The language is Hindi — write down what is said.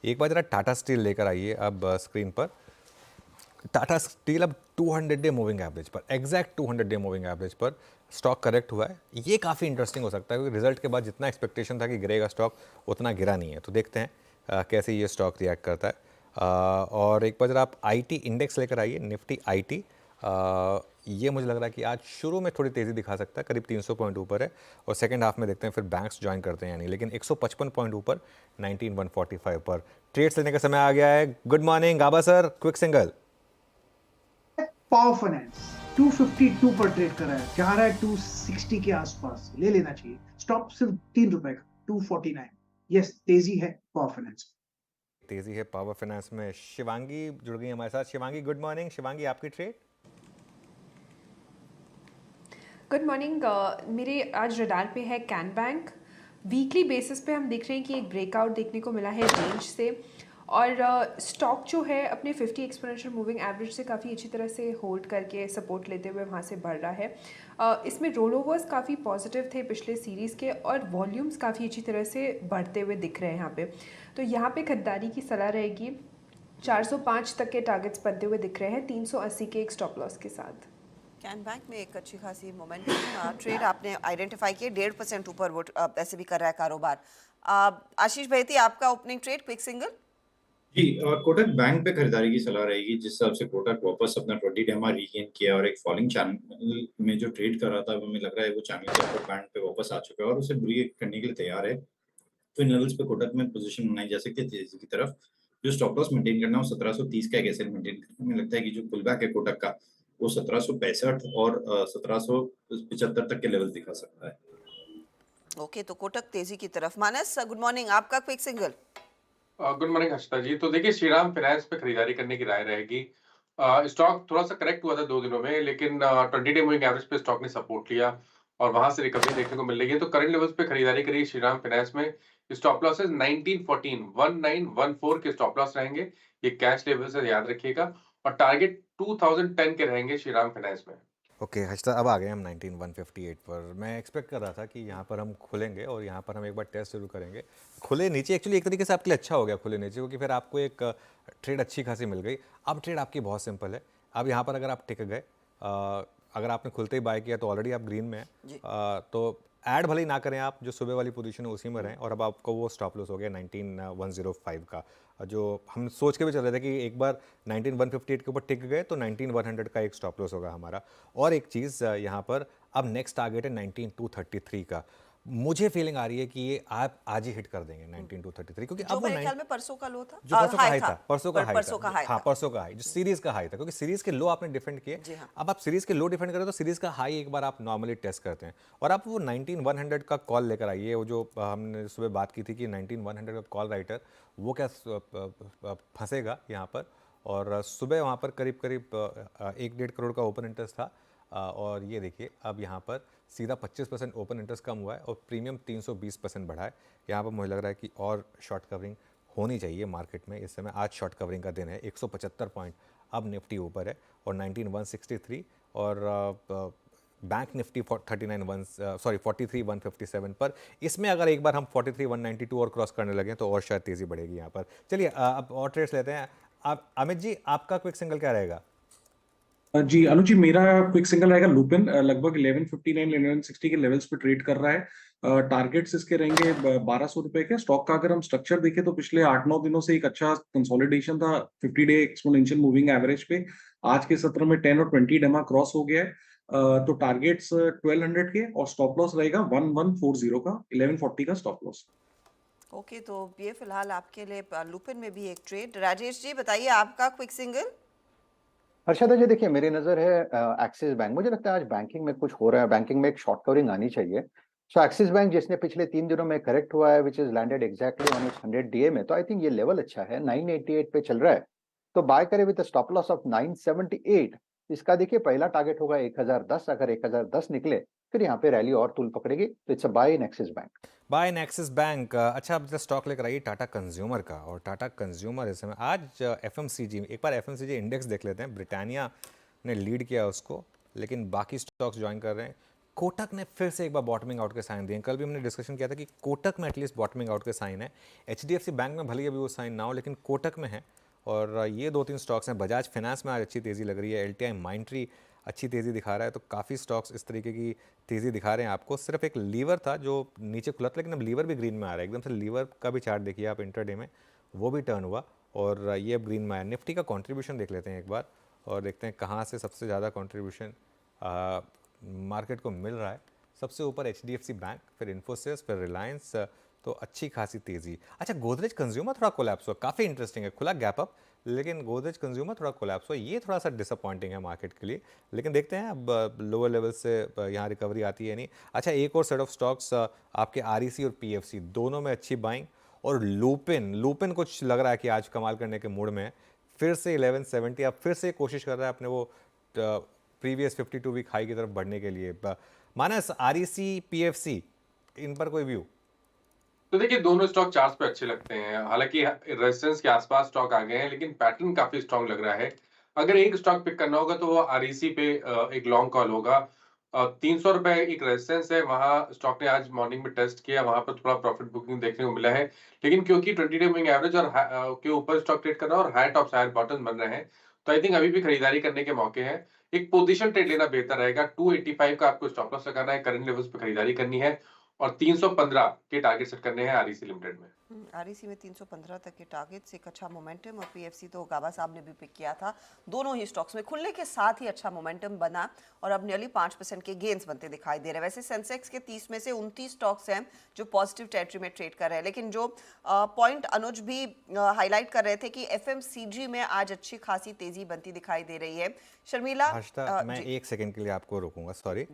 एक बार जरा टाटा स्टील लेकर आइए अब स्क्रीन पर। टाटा स्टील अब 200 डे मूविंग एवरेज पर, एग्जैक्ट 200 डे मूविंग एवरेज पर स्टॉक करेक्ट हुआ है। ये काफ़ी इंटरेस्टिंग हो सकता है क्योंकि रिजल्ट के बाद जितना एक्सपेक्टेशन था कि गिरेगा स्टॉक, उतना गिरा नहीं है। तो देखते हैं कैसे ये स्टॉक रिएक्ट करता है। और एक बार जरा आप आईटी इंडेक्स लेकर आइए, निफ्टी आईटी। ये मुझे लग रहा है कि आज शुरू में थोड़ी तेज़ी दिखा सकता है, करीब 300 पॉइंट ऊपर है, और सेकंड हाफ में देखते हैं फिर बैंक्स ज्वाइन करते हैं या नहीं। लेकिन 155 पॉइंट ऊपर 19145 पर ट्रेड्स लेने का समय आ गया है। Good morning Gaba sir, quick single. Power finance 252 पर ट्रेड कर रहा है, जा रहा है 260 के आसपास, ले लेना चाहिए। स्टॉप सिर्फ ₹3 का 249। यस, तेजी है पावर फाइनेंस। तेजी है पावर फाइनेंस में। शिवांगी जुड़ गई हमारे साथ। Shivangi good morning. शिवांगी आपकी ट्रेड। Good morning. मेरे आज रडार पे है कैन बैंक। वीकली बेसिस पे हम देख रहे हैं कि एक ब्रेकआउट देखने को मिला है रेंज से, और स्टॉक जो है अपने 50 एक्सपोनेंशियल मूविंग एवरेज से काफ़ी अच्छी तरह से होल्ड करके सपोर्ट लेते हुए वहाँ से बढ़ रहा है। इसमें रोल ओवर्स काफ़ी पॉजिटिव थे पिछले सीरीज़ के, और वॉल्यूम्स काफ़ी अच्छी तरह से बढ़ते हुए दिख रहे हैं यहाँ पे। तो यहाँ पे खरीदारी की सलाह रहेगी। 405 तक के टारगेट्स बनते हुए दिख रहे हैं, 380 के एक स्टॉप लॉस के साथ। कैन बैंक में एक अच्छी खासी मोमेंटम ट्रेड आपने आइडेंटिफाई किया, 1.5% ऊपर वो ऐसे भी कर रहा है कारोबार। आशीष भैती, आपका ओपनिंग ट्रेड क्विक सिंगल। जी, कोटक बैंक पे खरीदारी की सलाह रहेगी। जिस हिसाब से कोटक वापस अपना 20 डेमा रीगेन किया और एक फॉलिंग चैनल में जो ट्रेड कर रहा था, हमें लग रहा है वो चैनल के अपर बैंड पे वापस आ चुका है और उसे ब्रेक करने के लिए तैयार है। तो इन लेवल्स पे कोटक में पोजीशन बनाई जा सकती है तेजी की तरफ। जो स्टॉप लॉस मेंटेन करना है वो 1730 का एक एसएल मेंटेन करना। हमें लगता है कि जो पुल बैक है कोटक का, वो 1765 और 1775 तक के लेवल दिखा सकता है। ओके, तो कोटक तेजी की तरफ। मानस गुड मॉर्निंग, आपका quick single. Good morning Harshita ji. तो देखिए, श्रीराम फाइनेंस पे खरीदारी करने की राय रहेगी। स्टॉक थोड़ा सा करेक्ट हुआ था 2 दिनों में, लेकिन 20 डे मूविंग एवरेज पे स्टॉक ने सपोर्ट लिया और वहां से रिकवरी देखने को मिल रही है। तो करंट लेवल्स पे खरीदारी करिए श्रीराम फाइनेंस में। स्टॉप लॉस 1914 के स्टॉप लॉस रहेंगे। ये कैश लेवल से याद रखिएगा, और टारगेट 2010 के रहेंगे श्रीराम फाइनेंस में। ओके हर्षिता, अब आ गए हम 19158 पर। मैं एक्सपेक्ट कर रहा था कि यहाँ पर हम खुलेंगे और यहाँ पर हम एक बार टेस्ट जरूर करेंगे। खुले नीचे एक्चुअली एक तरीके से आपके लिए अच्छा हो गया खुले नीचे, क्योंकि फिर आपको एक ट्रेड अच्छी खासी मिल गई। अब ट्रेड आपकी बहुत सिंपल है। अब यहाँ पर अगर आप टिक गए, अगर आपने खुलते ही बाय किया तो ऑलरेडी आप ग्रीन में हैं, तो ऐड भले ही ना करें आप, जो सुबह वाली पोजीशन है उसी में रहें। और अब आपको वो स्टॉप लॉस हो गया 19105 का, जो हम सोच के भी चल रहे थे कि एक बार 19158 के ऊपर टिक गए तो 19100 का एक स्टॉप लॉस होगा हमारा। और एक चीज़ यहाँ पर अब नेक्स्ट टारगेट है 19233 का। मुझे फीलिंग आ रही है कि ये आप आज ही हिट कर देंगे 19233, क्योंकि जो अब वो मेरे ख्याल में परसों का लो था, जो परसों का हाई था, परसों का हाई था, हाँ था। परसों का हाई, जो सीरीज का हाई था, क्योंकि सीरीज के लो आपने डिफेंड किए। जी हाँ। अब आप सीरीज के लो डिफेंड करें तो सीरीज का हाई एक बार आप नॉर्मली टेस्ट करते हैं, और आप वो 19100 का कॉल लेकर आइए। वो जो हमने सुबह बात की थी कि 19100 का कॉल राइटर वो क्या फंसेगा यहाँ पर। और सुबह वहाँ पर करीब करीब 1-1.5 करोड़ का ओपन इंटरेस्ट था, और ये देखिए अब यहाँ पर सीधा 25% ओपन इंटरेस्ट कम हुआ है और प्रीमियम 320% बढ़ा है। यहाँ पर मुझे लग रहा है कि और शॉर्ट कवरिंग होनी चाहिए मार्केट में इस समय। आज शॉर्ट कवरिंग का दिन है। 175 पॉइंट अब निफ्टी ऊपर है, और 19163, और बैंक निफ्टी 43157 पर। इसमें अगर एक बार हम 43192 और क्रॉस करने लगे तो और शायद तेज़ी बढ़ेगी यहाँ पर। चलिए अब और ट्रेड्स लेते हैं। आप अमित जी, आपका क्विक सिंगल क्या रहेगा? जी अनुज जी, मेरा क्विक सिंगल रहेगा लुपिन। लगभग 1159 1160 के लेवल्स पे ट्रेड कर रहा है। टारगेट्स इसके रहेंगे 1200 रुपए के। स्टॉक का अगर हम स्ट्रक्चर देखें तो पिछले 8-9 दिनों से एक अच्छा कंसोलिडेशन था 50 डे एक्सपोनेंशियल मूविंग एवरेज पे। आज के सत्र में 10 और 20 डेमा क्रॉस हो गया है। तो टारगेट्स 1200 के और स्टॉप लॉस रहेगा 1140 का, 1140 का स्टॉप लॉस। ओके, तो ये फिलहाल आपके लिए लुपिन में भी एक ट्रेड। राजेश जी बताइए, आपका क्विक सिंगल। हर्षदा जी, देखिए मेरी नजर है एक्सिस बैंक। मुझे लगता है आज बैंकिंग में कुछ हो रहा है, बैंकिंग में एक शॉर्ट कवरिंग आनी चाहिए। सो एक्सिस बैंक जिसने पिछले 3 दिनों में करेक्ट हुआ है, which is landed exactly on it's 100 DA में, तो आई थिंक ये लेवल अच्छा है। 988 पे चल रहा है, तो बाय करे विद स्टॉप लॉस ऑफ 978। इसका देखिए पहला टारगेट होगा 1010। अगर 1010 निकले फिर यहाँ पे रैली और तूल पकड़ेगी, तो it's a buy in Axis Bank. Buy in Axis Bank. अच्छा, अब स्टॉक लेकर आइए टाटा कंज्यूमर का। और टाटा कंज्यूमर इस समय आज एफएमसीजी, एक बार एफएमसीजी इंडेक्स देख लेते हैं। ब्रिटानिया ने लीड किया उसको, लेकिन बाकी स्टॉक्स ज्वाइन कर रहे हैं। कोटक ने फिर से एक बार बॉटमिंग आउट के साइन दिए। कल भी हमने डिस्कशन किया था कि कोटक में एटलीस्ट बॉटमिंग आउट के साइन है। एचडीएफसी बैंक में भले ही अभी वो साइन ना हो, लेकिन कोटक में है। और ये 2-3 स्टॉक्स हैं। बजाज फाइनेंस में आज अच्छी तेज़ी लग रही है। एलटीआई माइंट्री अच्छी तेज़ी दिखा रहा है। तो काफ़ी स्टॉक्स इस तरीके की तेज़ी दिखा रहे हैं आपको। सिर्फ एक लीवर था जो नीचे खुला था, लेकिन अब लीवर भी ग्रीन में आ रहा है। एकदम से लीवर का भी चार्ट देखिए आप इंटरडे में, वो भी टर्न हुआ और ये अब ग्रीन में आया। निफ्टी का कंट्रीब्यूशन देख लेते हैं एक बार और देखते हैं कहाँ से सबसे ज़्यादा कंट्रीब्यूशन मार्केट को मिल रहा है। सबसे ऊपर एचडीएफसी बैंक, फिर इन्फोसिस, फिर रिलायंस। तो अच्छी खासी तेज़ी। अच्छा, गोदरेज कंज्यूमर थोड़ा कोलैप्स हुआ, काफ़ी इंटरेस्टिंग है। खुला गैप अप, लेकिन गोदरेज कंज्यूमर थोड़ा कोलैप्स हुआ। ये थोड़ा सा डिसअपॉइंटिंग है मार्केट के लिए, लेकिन देखते हैं अब लोअर लेवल से यहाँ रिकवरी आती है नहीं। अच्छा, एक और सेट ऑफ स्टॉक्स आपके आरईसी और पीएफसी दोनों में अच्छी बाइंग। और लुपिन कुछ लग रहा है कि आज कमाल करने के मूड में है। फिर से 1170 अब फिर से कोशिश कर रहा है अपने वो प्रीवियस 52 वीक हाई की तरफ बढ़ने के लिए। मानस, आरईसी पीएफसी, इन पर कोई व्यू? तो देखिए, दोनों स्टॉक चार्ट्स पे अच्छे लगते हैं। हालांकि रेजिस्टेंस के आसपास स्टॉक आ गए हैं, लेकिन पैटर्न काफी स्ट्रांग लग रहा है। अगर एक स्टॉक पिक करना होगा तो वो आरईसी पे एक लॉन्ग कॉल होगा। 300 रुपए एक रेजिस्टेंस है, वहां स्टॉक ने आज मॉर्निंग में टेस्ट किया, वहां पर थोड़ा प्रॉफिट बुकिंग देखने को मिला है। लेकिन क्योंकि 20 डे मूविंग एवरेज और के ऊपर स्टॉक ट्रेड कर रहा है और हायर टॉप्स हायर बॉटम बन रहे हैं, तो आई थिंक अभी भी खरीदारी करने के मौके हैं। एक पोजीशन ट्रेड लेना बेहतर रहेगा। 285 का आपको स्टॉप लॉस लगाना है, करंट लेवल्स पे खरीदारी करनी है और 315 के टारगेट सेट करने हैं आरईसी लिमिटेड में। आरईसी में 315 तक के टारगेट्स, एक अच्छा मोमेंटम। और पीएफसी तो गाबा साहब ने भी पिक किया था। दोनों ही स्टॉक्स में खुलने के साथ ही अच्छा मोमेंटम बना और अब नियरली 5% के गेन्स बनते दिखाई दे रहे हैं। वैसे सेंसेक्स के 30 में से 29 स्टॉक्स हैं जो पॉजिटिव टेरिटरी में ट्रेड कर रहे हैं। लेकिन जो पॉइंट अनुज भी हाईलाइट कर रहे थे कि एफएमसीजी में आज अच्छी खासी तेजी बनती दिखाई दे रही है। शर्मिला, हर्षिता, मैं 1 सेकंड के लिए आपको रोकूंगा, सॉरी।